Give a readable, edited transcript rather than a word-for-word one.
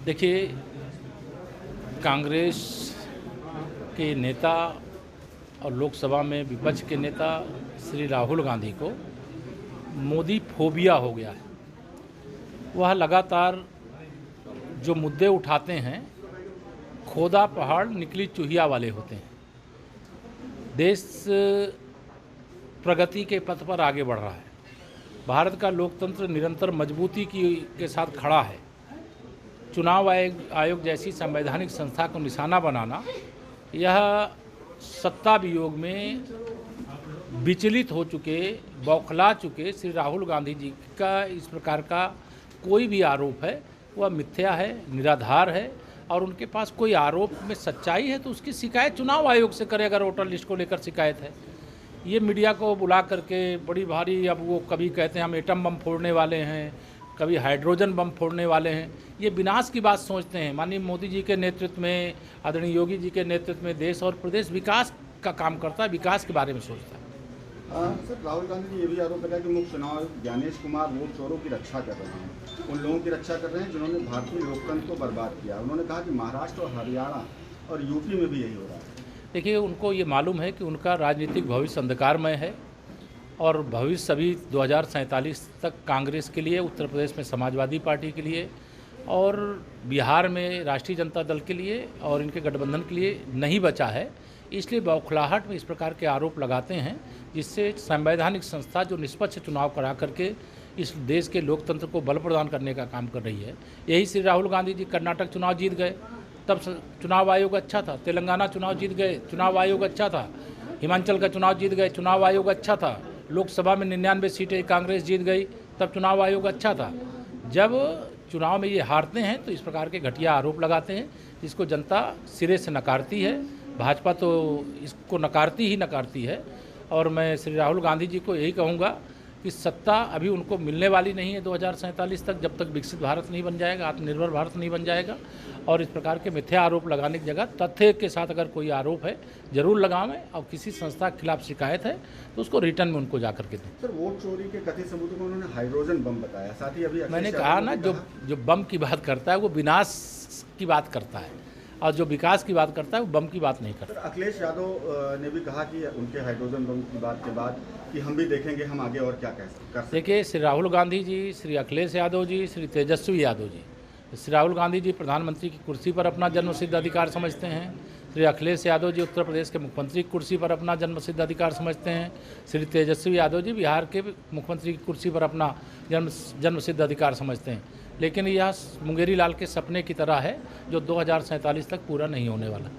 देखिए, कांग्रेस के नेता और लोकसभा में विपक्ष के नेता श्री राहुल गांधी को मोदी फोबिया हो गया है। वह लगातार जो मुद्दे उठाते हैं खोदा पहाड़ निकली चूहिया वाले होते हैं। देश प्रगति के पथ पर आगे बढ़ रहा है। भारत का लोकतंत्र निरंतर मजबूती के साथ खड़ा है। चुनाव आयोग जैसी संवैधानिक संस्था को निशाना बनाना, यह सत्ता वियोग में विचलित हो चुके, बौखला चुके श्री राहुल गांधी जी का इस प्रकार का कोई भी आरोप है वह मिथ्या है, निराधार है। और उनके पास कोई आरोप में सच्चाई है तो उसकी शिकायत चुनाव आयोग से करे। अगर वोटर लिस्ट को लेकर शिकायत है, ये मीडिया को बुला करके बड़ी भारी, अब वो कभी कहते हैं हम एटम बम फोड़ने वाले हैं, कभी हाइड्रोजन बम फोड़ने वाले हैं। ये विनाश की बात सोचते हैं। माननीय मोदी जी के नेतृत्व में, आदरणीय योगी जी के नेतृत्व में देश और प्रदेश विकास का काम करता है, विकास के बारे में सोचता है। सर, राहुल गांधी ने ये भी आरोप लगाया कि मुख्य चुनाव आयुक्त ज्ञानेश कुमार वोट चोरों की रक्षा कर रहे हैं, उन लोगों की रक्षा कर रहे हैं जिन्होंने भारतीय लोकतंत्र को बर्बाद किया। उन्होंने कहा कि महाराष्ट्र और हरियाणा और यूपी में भी यही हो रहा है। देखिए, उनको ये मालूम है कि उनका राजनीतिक भविष्य अंधकारमय है और भविष्य अभी 2047 तक कांग्रेस के लिए, उत्तर प्रदेश में समाजवादी पार्टी के लिए और बिहार में राष्ट्रीय जनता दल के लिए और इनके गठबंधन के लिए नहीं बचा है। इसलिए बौखलाहट में इस प्रकार के आरोप लगाते हैं, जिससे संवैधानिक संस्था जो निष्पक्ष चुनाव करा करके इस देश के लोकतंत्र को बल प्रदान करने का काम कर रही है। यही श्री राहुल गांधी जी कर्नाटक चुनाव जीत गए, तब चुनाव आयोग अच्छा था। तेलंगाना चुनाव जीत गए, चुनाव आयोग अच्छा था। हिमाचल का चुनाव जीत गए, चुनाव आयोग अच्छा था। लोकसभा में 99 सीटें कांग्रेस जीत गई, तब चुनाव आयोग अच्छा था। जब चुनाव में ये हारते हैं तो इस प्रकार के घटिया आरोप लगाते हैं, जिसको जनता सिरे से नकारती है। भाजपा तो इसको नकारती ही नकारती है। और मैं श्री राहुल गांधी जी को यही कहूँगा कि सत्ता अभी उनको मिलने वाली नहीं है 2047 तक, जब तक विकसित भारत नहीं बन जाएगा, आत्मनिर्भर भारत नहीं बन जाएगा। और इस प्रकार के मिथ्या आरोप लगाने की जगह तथ्य के साथ अगर कोई आरोप है जरूर लगावें, और किसी संस्था के खिलाफ शिकायत है तो उसको रिटर्न में उनको जा करके दें। सर, वोट चोरी के कथित सबूतों को उन्होंने हाइड्रोजन बम बताया। साथ ही अभी मैंने कहा ना, जो बम की बात करता है वो विनाश की बात करता है, और जो विकास की बात करता है वो बम की बात नहीं करता। अखिलेश यादव ने भी कहा कि उनके हाइड्रोजन बम की बात के बाद कि हम भी देखेंगे हम आगे और क्या कर सकते हैं। देखिए, श्री राहुल गांधी जी, श्री अखिलेश यादव जी, श्री तेजस्वी यादव जी, श्री राहुल गांधी जी प्रधानमंत्री की कुर्सी पर अपना जन्मसिद्ध अधिकार समझते हैं। श्री अखिलेश यादव जी उत्तर प्रदेश के मुख्यमंत्री की कुर्सी पर अपना जन्मसिद्ध अधिकार समझते हैं। श्री तेजस्वी यादव जी बिहार के मुख्यमंत्री की कुर्सी पर अपना जन्मसिद्ध अधिकार समझते हैं। लेकिन यह मुंगेरी लाल के सपने की तरह है जो 2047 तक पूरा नहीं होने वाला।